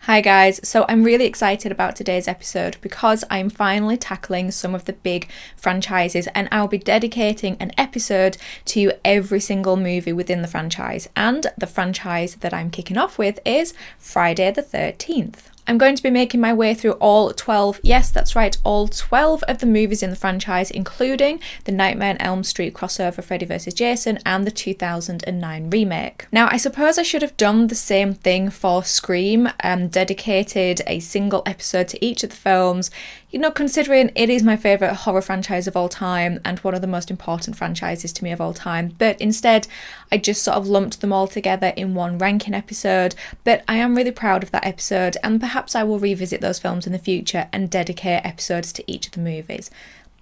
Hi guys, so I'm really excited about today's episode because I'm finally tackling some of the big franchises and I'll be dedicating an episode to every single movie within the franchise, and the franchise that I'm kicking off with is Friday the 13th. I'm going to be making my way through all 12, yes that's right, all 12 of the movies in the franchise, including the Nightmare on Elm Street crossover Freddy vs Jason and the 2009 remake. Now I suppose I should have done the same thing for Scream and dedicated a single episode to each of the films, you know, considering it is my favourite horror franchise of all time and one of the most important franchises to me of all time, but instead I just sort of lumped them all together in one ranking episode. But I am really proud of that episode, and perhaps I will revisit those films in the future and dedicate episodes to each of the movies.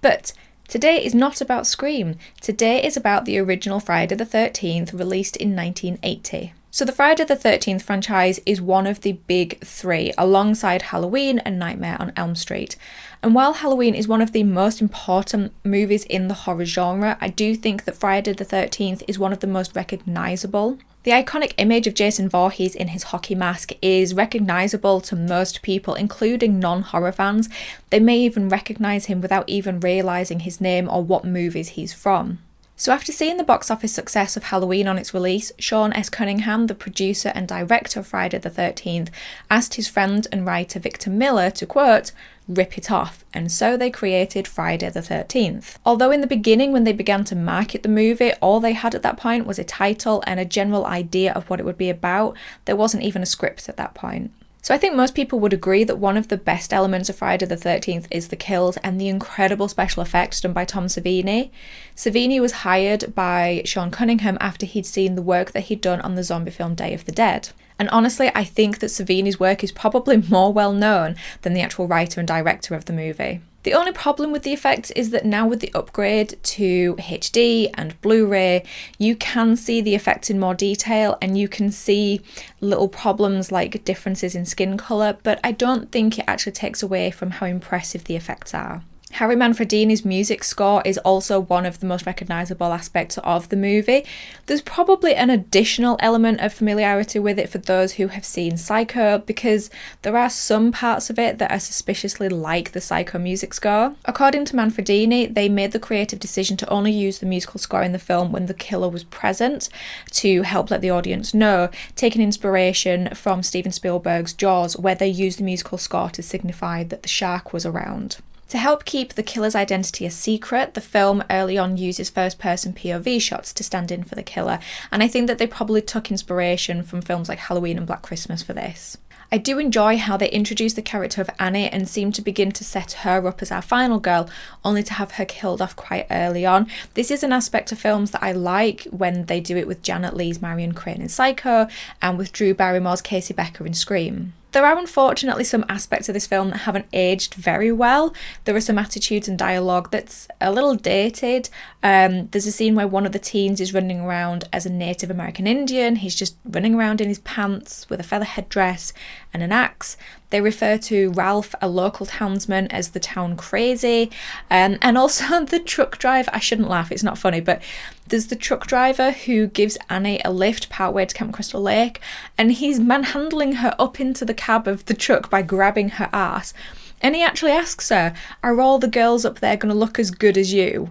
But today is not about Scream. Today is about the original Friday the 13th, released in 1980. So the Friday the 13th franchise is one of the big three, alongside Halloween and Nightmare on Elm Street. And while Halloween is one of the most important movies in the horror genre, I do think that Friday the 13th is one of the most recognisable. The iconic image of Jason Voorhees in his hockey mask is recognisable to most people, including non-horror fans. They may even recognise him without even realising his name or what movies he's from. So after seeing the box office success of Halloween on its release, Sean S. Cunningham, the producer and director of Friday the 13th, asked his friend and writer Victor Miller to, quote, rip it off, and so they created Friday the 13th. Although in the beginning, when they began to market the movie, all they had at that point was a title and a general idea of what it would be about, there wasn't even a script at that point. So I think most people would agree that one of the best elements of Friday the 13th is the kills and the incredible special effects done by Tom Savini. Savini was hired by Sean Cunningham after he'd seen the work that he'd done on the zombie film Day of the Dead. And honestly, I think that Savini's work is probably more well known than the actual writer and director of the movie. The only problem with the effects is that now with the upgrade to HD and Blu-ray, you can see the effects in more detail and you can see little problems like differences in skin colour, but I don't think it actually takes away from how impressive the effects are. Harry Manfredini's music score is also one of the most recognisable aspects of the movie. There's probably an additional element of familiarity with it for those who have seen Psycho, because there are some parts of it that are suspiciously like the Psycho music score. According to Manfredini, they made the creative decision to only use the musical score in the film when the killer was present to help let the audience know, taking inspiration from Steven Spielberg's Jaws, where they used the musical score to signify that the shark was around. To help keep the killer's identity a secret, the film early on uses first-person POV shots to stand in for the killer, and I think that they probably took inspiration from films like Halloween and Black Christmas for this. I do enjoy how they introduce the character of Annie and seem to begin to set her up as our final girl, only to have her killed off quite early on. This is an aspect of films that I like when they do it with Janet Leigh's Marion Crane in Psycho and with Drew Barrymore's Casey Becker in Scream. There are unfortunately some aspects of this film that haven't aged very well. There are some attitudes and dialogue that's a little dated. There's a scene where one of the teens is running around as a Native American Indian. He's just running around in his pants with a feather headdress and an axe. They refer to Ralph, a local townsman, as the town crazy. And also the truck driver, I shouldn't laugh, it's not funny, but there's the truck driver who gives Annie a lift partway to Camp Crystal Lake, and he's manhandling her up into the cab of the truck by grabbing her ass. And he actually asks her, are all the girls up there going to look as good as you?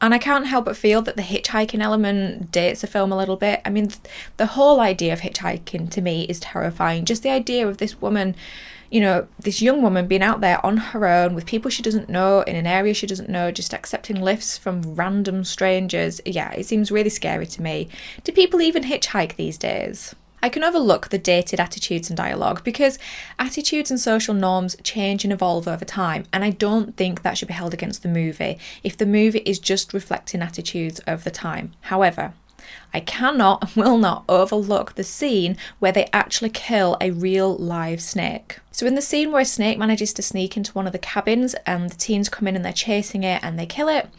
And I can't help but feel that the hitchhiking element dates the film a little bit. I mean, the whole idea of hitchhiking to me is terrifying. Just the idea of this woman, you know, this young woman being out there on her own with people she doesn't know, in an area she doesn't know, just accepting lifts from random strangers. Yeah, it seems really scary to me. Do people even hitchhike these days? I can overlook the dated attitudes and dialogue because attitudes and social norms change and evolve over time, and I don't think that should be held against the movie if the movie is just reflecting attitudes over the time. However, I cannot and will not overlook the scene where they actually kill a real live snake. So in the scene where a snake manages to sneak into one of the cabins and the teens come in and they're chasing it and they kill it,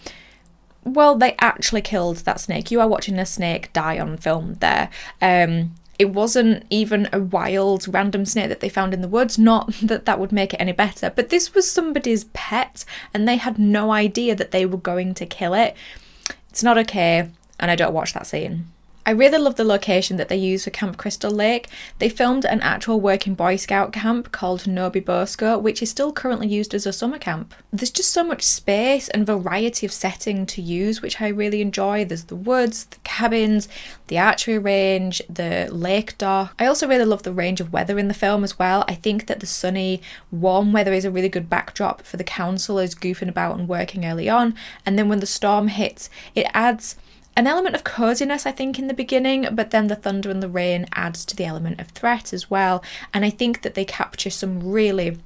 well, they actually killed that snake. You are watching a snake die on film there. It wasn't even a wild random snake that they found in the woods, not that that would make it any better, but this was somebody's pet and they had no idea that they were going to kill it. It's not okay, and I don't watch that scene. I really love the location that they use for Camp Crystal Lake. They filmed an actual working Boy Scout camp called Nobi Bosco, which is still currently used as a summer camp. There's just so much space and variety of setting to use, which I really enjoy. There's the woods, the cabins, the archery range, the lake dock. I also really love the range of weather in the film as well. I think that the sunny, warm weather is a really good backdrop for the counselors goofing about and working early on, and then when the storm hits, it adds an element of coziness, I think, in the beginning, but then the thunder and the rain adds to the element of threat as well. And I think that they capture some really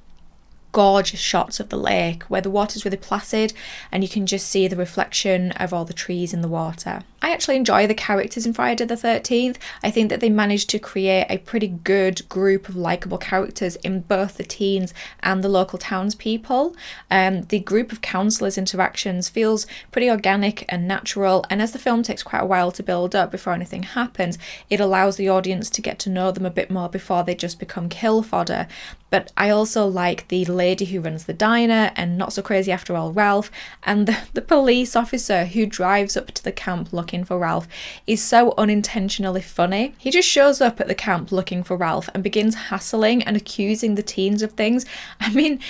gorgeous shots of the lake where the water's really placid and you can just see the reflection of all the trees in the water. I actually enjoy the characters in Friday the 13th. I think that they managed to create a pretty good group of likeable characters in both the teens and the local townspeople. The group of counsellors' interactions feels pretty organic and natural, and as the film takes quite a while to build up before anything happens, it allows the audience to get to know them a bit more before they just become kill fodder. But I also like the lady who runs the diner, and Not So Crazy After All Ralph, and the police officer who drives up to the camp looking for Ralph is so unintentionally funny. He just shows up at the camp looking for Ralph and begins hassling and accusing the teens of things. I mean,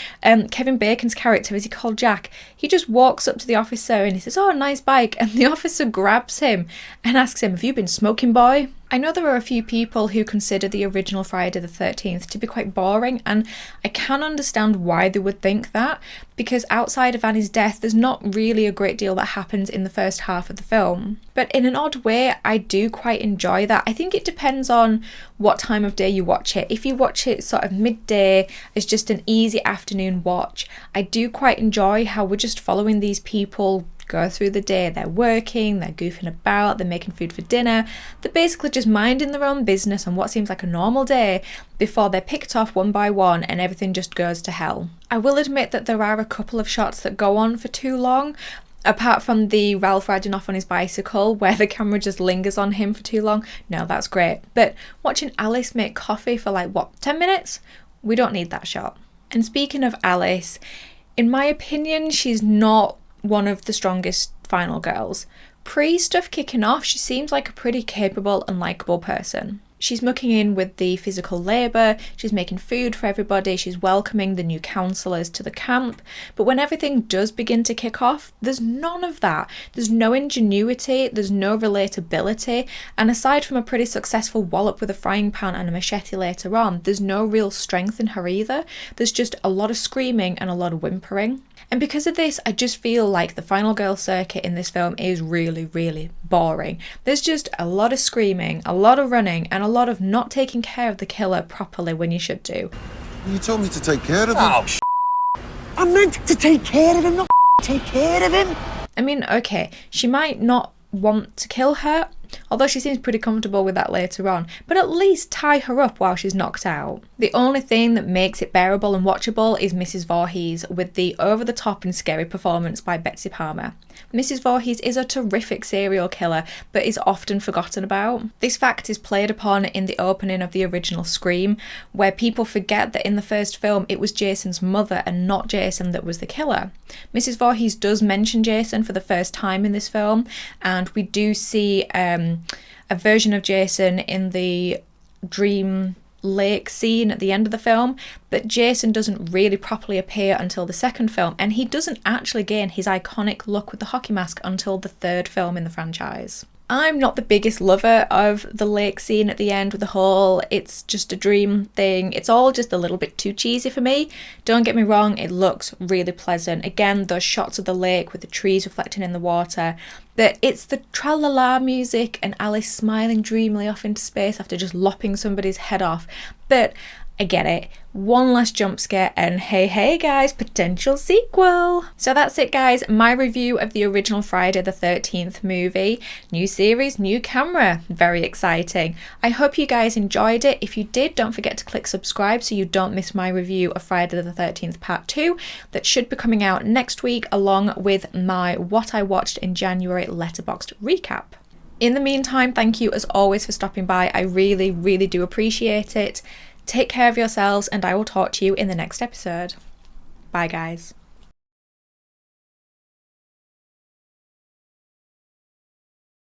Kevin Bacon's character, is he called Jack? He just walks up to the officer and he says, "Oh, nice bike," and the officer grabs him and asks him, "Have you been smoking, boy?" I know there are a few people who consider the original Friday the 13th to be quite boring, and I can understand why they would think that, because outside of Annie's death, there's not really a great deal that happens in the first half of the film. But in an odd way, I do quite enjoy that. I think it depends on what time of day you watch it. If you watch it sort of midday as just an easy afternoon watch, I do quite enjoy how we're just following these people go through the day. They're working, they're goofing about, they're making food for dinner, they're basically just minding their own business on what seems like a normal day before they're picked off one by one and everything just goes to hell. I will admit that there are a couple of shots that go on for too long, apart from the Ralph riding off on his bicycle where the camera just lingers on him for too long. No, that's great. But watching Alice make coffee for 10 minutes? We don't need that shot. And speaking of Alice, in my opinion, she's not one of the strongest final girls. Pre-stuff kicking off, she seems like a pretty capable and likeable person. She's mucking in with the physical labour, she's making food for everybody, she's welcoming the new counsellors to the camp, but when everything does begin to kick off, there's none of that. There's no ingenuity, there's no relatability, and aside from a pretty successful wallop with a frying pan and a machete later on, there's no real strength in her either. There's just a lot of screaming and a lot of whimpering. And because of this, I just feel like the final girl circuit in this film is really, really boring. There's just a lot of screaming, a lot of running, and a lot of not taking care of the killer properly when you should do. You told me to take care of him. Oh, I meant to take care of him, not take care of him. I mean, okay, she might not want to kill her, although she seems pretty comfortable with that later on, but at least tie her up while she's knocked out. The only thing that makes it bearable and watchable is Mrs. Voorhees, with the over-the-top and scary performance by Betsy Palmer. Mrs. Voorhees is a terrific serial killer, but is often forgotten about. This fact is played upon in the opening of the original Scream, where people forget that in the first film it was Jason's mother and not Jason that was the killer. Mrs. Voorhees does mention Jason for the first time in this film, and we do see a version of Jason in the dream lake scene at the end of the film, but Jason doesn't really properly appear until the second film, and he doesn't actually gain his iconic look with the hockey mask until the third film in the franchise. I'm not the biggest lover of the lake scene at the end with the whole "it's just a dream" thing. It's all just a little bit too cheesy for me. Don't get me wrong, it looks really pleasant. Again, those shots of the lake with the trees reflecting in the water. But it's the tra-la-la music and Alice smiling dreamily off into space after just lopping somebody's head off. But I get it. One last jump scare and hey guys, potential sequel. So that's it guys, my review of the original Friday the 13th movie. New series, new camera. Very exciting. I hope you guys enjoyed it. If you did, don't forget to click subscribe so you don't miss my review of Friday the 13th Part 2 that should be coming out next week, along with my What I Watched in January Letterboxd recap. In the meantime, thank you as always for stopping by. I really, really do appreciate it. Take care of yourselves, and I will talk to you in the next episode. Bye, guys.